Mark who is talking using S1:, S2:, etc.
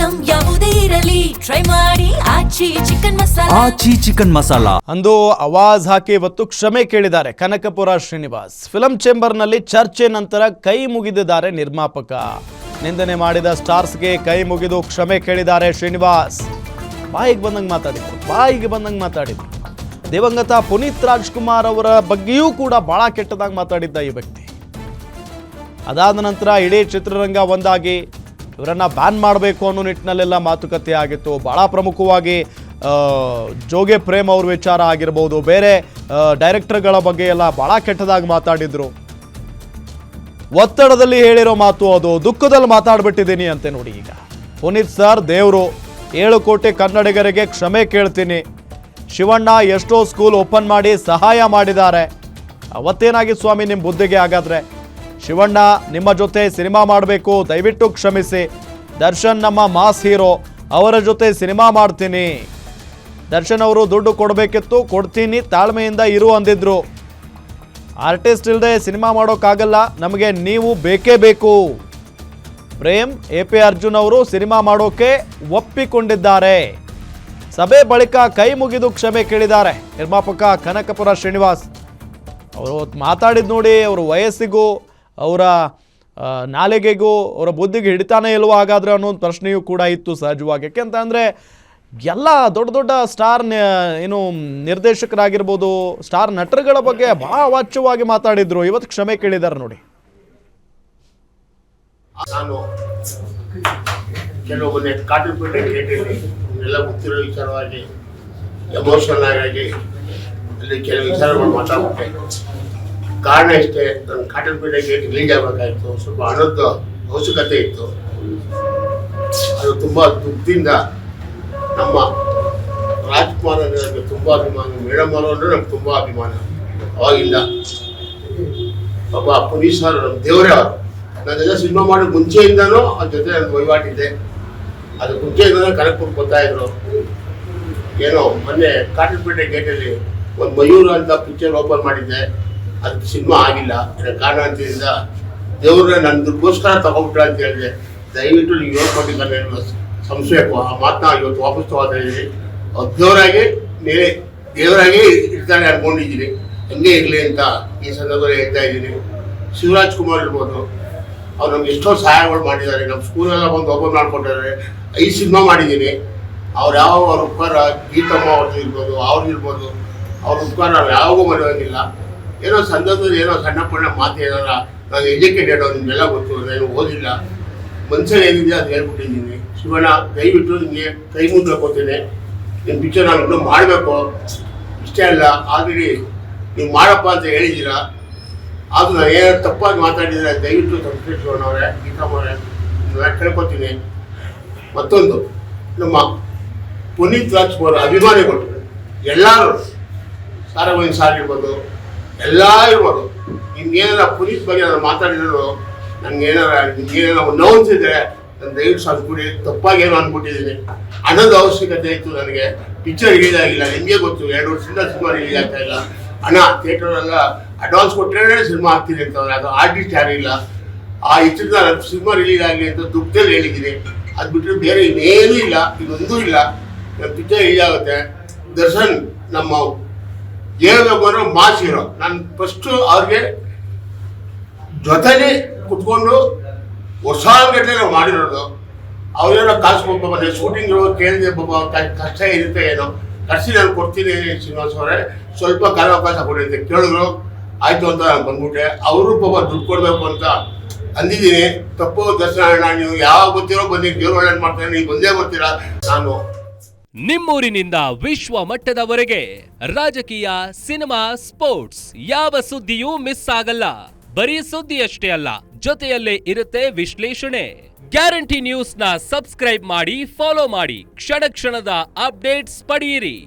S1: Item ಯಾವುದೇ ಇರಲಿ try ಮಾಡಿ ಆಚಿ ಚಿಕನ್ ಮಸಾಲಾ.
S2: ಅಂದು ಆವಾಜ್ ಹಾಕಿ ಇವತ್ತು ಕ್ಷಮೆ ಕೇಳಿದ್ದಾರೆ ಕನಕಪುರ ಶ್ರೀನಿವಾಸ್. ಫಿಲಂ ಚೇಂಬರ್ ನಲ್ಲಿ ಚರ್ಚೆ ನಂತರ ಕೈ ಮುಗಿದಿದ್ದಾರೆ ನಿರ್ಮಾಪಕ. ನಿಂದನೆ ಮಾಡಿದ ಸ್ಟಾರ್ಸ್ಗೆ ಕೈ ಮುಗಿದು ಕ್ಷಮೆ ಕೇಳಿದ್ದಾರೆ ಶ್ರೀನಿವಾಸ್. ಬಾಯಿಗೆ ಬಂದಂಗೆ ಮಾತಾಡಿದ್ರು. ದಿವಂಗತ ಪುನೀತ್ ರಾಜ್ಕುಮಾರ್ ಅವರ ಬಗ್ಗೆಯೂ ಕೂಡ ಬಹಳ ಕೆಟ್ಟದಾಗಿ ಮಾತಾಡಿದ್ದ ಈ ವ್ಯಕ್ತಿ. ಅದಾದ ನಂತರ ಇಡೀ ಚಿತ್ರರಂಗ ಒಂದಾಗಿ ಇವರನ್ನ ಬ್ಯಾನ್ ಮಾಡಬೇಕು ಅನ್ನೋ ನಿಟ್ಟಿನಲ್ಲೆಲ್ಲ ಮಾತುಕತೆ ಆಗಿತ್ತು. ಬಹಳ ಪ್ರಮುಖವಾಗಿ ಜೋಗೆ ಪ್ರೇಮ್ ಅವ್ರ ವಿಚಾರ ಆಗಿರ್ಬೋದು, ಬೇರೆ ಡೈರೆಕ್ಟರ್ಗಳ ಬಗ್ಗೆ ಎಲ್ಲ ಬಹಳ ಕೆಟ್ಟದಾಗಿ ಮಾತಾಡಿದ್ರು. ಒತ್ತಡದಲ್ಲಿ ಹೇಳಿರೋ ಮಾತು ಅದು, ದುಃಖದಲ್ಲಿ ಮಾತಾಡ್ಬಿಟ್ಟಿದ್ದೀನಿ ಅಂತೆ ನೋಡಿ. ಈಗ ಪುನೀತ್ ಸರ್ ದೇವರು, 7 ಕೋಟಿ ಕನ್ನಡಿಗರಿಗೆ ಕ್ಷಮೆ ಕೇಳ್ತೀನಿ. ಶಿವಣ್ಣ ಎಷ್ಟೋ ಸ್ಕೂಲ್ ಓಪನ್ ಮಾಡಿ ಸಹಾಯ ಮಾಡಿದ್ದಾರೆ. ಅವತ್ತೇನಾಗಿ ಸ್ವಾಮಿ ನಿಮ್ಮ ಬುದ್ಧಿಗೆ? ಹಾಗಾದ್ರೆ ಶಿವಣ್ಣ ನಿಮ್ಮ ಜೊತೆ ಸಿನಿಮಾ ಮಾಡಬೇಕು, ದಯವಿಟ್ಟು ಕ್ಷಮಿಸಿ. ದರ್ಶನ್ ನಮ್ಮ ಮಾಸ್ ಹೀರೋ, ಅವರ ಜೊತೆ ಸಿನಿಮಾ ಮಾಡ್ತೀನಿ. ದರ್ಶನ್ ಅವರು ದುಡ್ಡು ಕೊಡಬೇಕಿತ್ತು, ಕೊಡ್ತೀನಿ, ತಾಳ್ಮೆಯಿಂದ ಇರು ಅಂದಿದ್ರು. ಆರ್ಟಿಸ್ಟ್ ಇಲ್ಲದೆ ಸಿನಿಮಾ ಮಾಡೋಕ್ಕಾಗಲ್ಲ, ನಮಗೆ ನೀವು ಬೇಕೇ ಬೇಕು. ಪ್ರೇಮ್ AP ಅರ್ಜುನ್ ಅವರು ಸಿನಿಮಾ ಮಾಡೋಕೆ ಒಪ್ಪಿಕೊಂಡಿದ್ದಾರೆ. ಸಭೆ ಬಳಿಕ ಕೈ ಮುಗಿದು ಕ್ಷಮೆ ಕೇಳಿದ್ದಾರೆ ನಿರ್ಮಾಪಕ ಕನಕಪುರ ಶ್ರೀನಿವಾಸ್. ಅವರು ಮಾತಾಡಿದ್ ನೋಡಿ, ಅವರ ವಯಸ್ಸಿಗೂ ಅವರ ನಾಲಿಗೆಗೂ ಅವರ ಬುದ್ಧಿಗೆ ಹಿಡಿತಾನೆ ಇಲ್ವೋ ಹಾಗಾದ್ರೆ ಅನ್ನೋ ಒಂದು ಪ್ರಶ್ನೆಯೂ ಕೂಡ ಇತ್ತು ಸಹಜವಾಗಿ. ಯಾಕೆಂತಂದರೆ ಎಲ್ಲ ದೊಡ್ಡ ದೊಡ್ಡ ಸ್ಟಾರ್ ಏನು ನಿರ್ದೇಶಕರಾಗಿರ್ಬೋದು, ಸ್ಟಾರ್ ನಟರುಗಳ ಬಗ್ಗೆ ಬಹಳ ವಾಚ್ಯವಾಗಿ ಮಾತಾಡಿದ್ರು. ಇವತ್ತು ಕ್ಷಮೆ ಕೇಳಿದ್ದಾರೆ ನೋಡಿ.
S3: ನಾನು ಕೆಲವೊಮ್ಮೆ ಕಾಟನ್ಪೇಟೆ ಗೇಟಲ್ಲಿ ಎಲ್ಲ ಗೊತ್ತಿರೋ ವಿಚಾರವಾಗಿ ಎಮೋಷನಲ್ ಆಗಿ ಅಲ್ಲಿ ಕೆಲವು ವಿಚಾರಗಳು ಮಾತಾಡ್ಬಿಟ್ಟೆ. ಕಾರಣ ಇಷ್ಟೇ, ನನ್ನ ಕಾಟನ್ಪೇಟೆ ಗೇಟ್ ರಿಲೀಸ್ ಆಗಬೇಕಾಗಿತ್ತು, ಸ್ವಲ್ಪ ಹಣದ ಅವಶ್ಯಕತೆ ಇತ್ತು. ಅದು ತುಂಬ ದುಃಖದಿಂದ ನಮ್ಮ ರಾಜ್ಕುಮಾರ್ ಅಂದರೆ ನನಗೆ ತುಂಬ ಅಭಿಮಾನ, ಮೇಡಮ್ ಅವರು ಅಂದರೆ ನಮ್ಗೆ ತುಂಬ ಅಭಿಮಾನ. ಅವಾಗಿಂದ ಪಾಪ ಪುನೀತ್ ಸರ್ ನಮ್ಮ ದೇವರೇ ಅವರು. ನಾನೆಲ್ಲ ಸಿನಿಮಾ ಮಾಡೋ ಮುಂಚೆಯಿಂದನೂ ಅವ್ರ ಜೊತೆ ನನ್ನ ವಹಿವಾಟಿದೆ. ಅದು ಮುಂಚೆಯಿಂದನೂ ಕನಕಪುರ ಗೊತ್ತಾಯಿದ್ರು. ಏನೋ ಮೊನ್ನೆ ಕಾಟನ್ಪೇಟೆ ಗೇಟಲ್ಲಿ ಒಂದು ಮಯೂರ ಅಂತ ಪಿಕ್ಚರ್ ಓಪನ್ ಮಾಡಿದ್ದೆ, ಅದಕ್ಕೆ ಸಿನಿಮಾ ಆಗಿಲ್ಲ. ಕಾರಣದಿಂದ ದೇವ್ರನ್ನ ನನ್ನ ದುಡ್ಗೋಸ್ಕರ ತಗೊಂಡ್ಬಿಟ್ರ ಅಂತ ಹೇಳಿದೆ. ದಯವಿಟ್ಟು ನೀವು ಹೇಳ್ಕೊಟ್ಟಿದ್ದಾರೆ ಸಂಶಯಕ್ಕೂ ಆ ಮಾತನ್ನ ಇವತ್ತು ವಾಪಸ್ ತಗೋತಾ ಇದ್ದೀನಿ. ಅವ್ರು ದೇವರಾಗಿ ಇರ್ತಾರೆ ಅನ್ಕೊಂಡಿದ್ದೀನಿ. ಹಂಗೆ ಇರಲಿ ಅಂತ ಈ ಸಂದರ್ಭದಲ್ಲಿ ಹೇಳ್ತಾ ಇದ್ದೀನಿ. ಶಿವರಾಜ್ ಕುಮಾರ್ ಇರ್ಬೋದು, ಅವ್ರು ನಮ್ಗೆ ಎಷ್ಟೋ ಸಹಾಯಗಳು ಮಾಡಿದ್ದಾರೆ. ನಮ್ಮ ಸ್ಕೂಲೆಲ್ಲ ಬಂದು ಓಪನ್ ಮಾಡಿಕೊಟ್ಟಿದ್ದಾರೆ. 5 ಸಿನಿಮಾ ಮಾಡಿದ್ದೀನಿ. ಅವ್ರು ಅವ್ರ ಉಪಕಾರ, ಗೀತಮ್ಮ ಅವ್ರದ್ದು ಇರ್ಬೋದು, ಅವ್ರಿರ್ಬೋದು, ಅವ್ರ ಉಪಕಾರ ನಾವು ಯಾವಾಗೂ ಮರೆಯೋಂಗಿಲ್ಲ. ಏನೋ ಸಂದರ್ಭದಲ್ಲಿ ಏನೋ ಸಣ್ಣ ಪಣ್ಣ ಮಾತು ಏನಾರ, ನಾನು ಎಜುಕೇಟೆಡ್, ನಿಮ್ಮೆಲ್ಲ ಗೊತ್ತು, ನಾನು ಓದಿಲ್ಲ, ಮನ್ಸಲ್ಲಿ ಏನಿದೆ ಅದು ಹೇಳ್ಬಿಟ್ಟಿದ್ದೀನಿ. ಶಿವಣ್ಣ ದಯವಿಟ್ಟು ನಿಮಗೆ ಕೈ ಮುದ್ರೆ ಕೊಡ್ತೀನಿ. ನಿಮ್ಮ ಪಿಕ್ಚರ್ ನಾವು ಇನ್ನೂ ಮಾಡಬೇಕು, ಇಷ್ಟೇ ಅಲ್ಲ ಆಲ್ರೆಡಿ ನೀವು ಮಾಡಪ್ಪ ಅಂತ ಹೇಳಿದ್ದೀರಾ. ಅದು ನಾನು ಏನಾದ್ರು ತಪ್ಪಾಗಿ ಮಾತಾಡಿದರೆ ದಯವಿಟ್ಟು ಸಂಸ್ಕೃತಿಯವರೇ, ಗೀತಮ್ಮವರೇ ಕೇಳ್ಕೊತೀನಿ. ಮತ್ತೊಂದು, ನಮ್ಮ ಪುನೀತ್ ರಾಜ್ಕುಮಾರ್ ಅಭಿಮಾನಿಗಳು ಎಲ್ಲರೂ, ಸಾರಗೋವಿಂದ ಸಾರ್ ಇರ್ಬೋದು, ಎಲ್ಲ ಇರ್ಬೋದು, ನಿಮ್ಗೇನಾರ ಪುನೀತ್ ಬಗ್ಗೆ ನಾನು ಮಾತಾಡಿದ್ರು, ನನಗೇನಾರ ನೋವು ಅನಿಸಿದ್ರೆ ನಾನು ದಯವಿಟ್ಟು ಸಾಧ್ಕೊಡಿ. ತಪ್ಪಾಗಿ ಏನೋ ಅಂದ್ಬಿಟ್ಟಿದ್ದೀನಿ. ಹಣದ ಅವಶ್ಯಕತೆ ಇತ್ತು ನನಗೆ. ಪಿಕ್ಚರ್ ರಿಲೀಸ್ ಆಗಿಲ್ಲ, ನಿಮಗೆ ಗೊತ್ತು, 2 ವರ್ಷದಿಂದ ಸಿನಿಮಾ ರಿಲೀಸ್ ಆಗ್ತಾ ಇಲ್ಲ. ಹಣ ಥಿಯೇಟರೆಲ್ಲ ಅಡ್ವಾನ್ಸ್ ಕೊಟ್ಟರೆ ಸಿನಿಮಾ ಆಗ್ತಿದೆ ಅಂತವ್ರೆ. ಅದು ಆರ್ಟಿಸ್ಟ್ ಯಾರೂ ಇಲ್ಲ. ಆ ಇಷ್ಟದಿಂದ ಸಿನಿಮಾ ರಿಲೀಸ್ ಆಗಲಿ ಅಂತ ದುಃಖದಲ್ಲಿ ಹೇಳಿದ್ದೀನಿ. ಅದು ಬಿಟ್ಟರೆ ಬೇರೆ ಇನ್ನೇನೂ ಇಲ್ಲ, ಇನ್ನೊಂದೂ ಇಲ್ಲ. ನನ್ನ ಪಿಕ್ಚರ್ ರಿಲೀಸ್ ಆಗುತ್ತೆ. ದರ್ಶನ್ ನಮ್ಮ ಹೇಳ್ಬೇಕು ಮಾಸ್ ಹೀರೋ. ನಾನು ಫಸ್ಟು ಅವ್ರಿಗೆ ಜೊತೆನೇ ಕುತ್ಕೊಂಡು ವರ್ಷಾನ್ಗಟ್ಟಲೆ ನಾವು ಮಾಡಿರೋದು. ಅವ್ರೇನೋ ಕಾಸು ಪಾಪ ಶೂಟಿಂಗ್ ಕೇಳಿದೆ, ಪಾಪ ಕಷ್ಟ ಇರುತ್ತೆ ಏನೋ, ಕರ್ಸಿ ನಾನು ಕೊಡ್ತೀನಿ ಶ್ರೀನಿವಾಸ್ ಅವರೇ, ಸ್ವಲ್ಪ ಕಾಲಾವಕಾಶ ಕೊಡಿ ಅಂತ ಕೇಳಿದ್ರು. ಆಯಿತು ಅಂತ ನಾನು ಬಂದ್ಬಿಟ್ಟೆ. ಅವರು ಪಾಪ ದುಡ್ಡು ಕೊಡಬೇಕು ಅಂತ ಅಂದಿದ್ದೀನಿ. ತಪ್ಪು ದರ್ಶನ ಅಣ್ಣ, ನೀವು ಯಾವಾಗ ಬರ್ತೀರೋ ಬನ್ನಿ, ದೇವ್ರು ಒಳ್ಳೇದು ಮಾಡ್ತಾರೆ, ನೀವು ಬಂದೇ ಬರ್ತೀರಾ. ನಾನು
S4: ನಿಮ್ಮೂರಿನಿಂದ ವಿಶ್ವ ಮಟ್ಟದವರೆಗೆ ರಾಜಕೀಯ, ಸಿನಿಮಾ, ಸ್ಪೋರ್ಟ್ಸ್ ಯಾವ ಸುದ್ದಿಯೂ ಮಿಸ್ ಆಗಲ್ಲ. ಬರೀ ಸುದ್ದಿಯಷ್ಟೇ ಅಲ್ಲ, ಜೊತೆಯಲ್ಲೇ ಇರುತ್ತೆ ವಿಶ್ಲೇಷಣೆ. ಗ್ಯಾರಂಟಿ ನ್ಯೂಸ್ನ ಸಬ್ಸ್ಕ್ರೈಬ್ ಮಾಡಿ, ಫಾಲೋ ಮಾಡಿ, ಕ್ಷಣ ಕ್ಷಣದ ಅಪ್ಡೇಟ್ಸ್ ಪಡೆಯಿರಿ.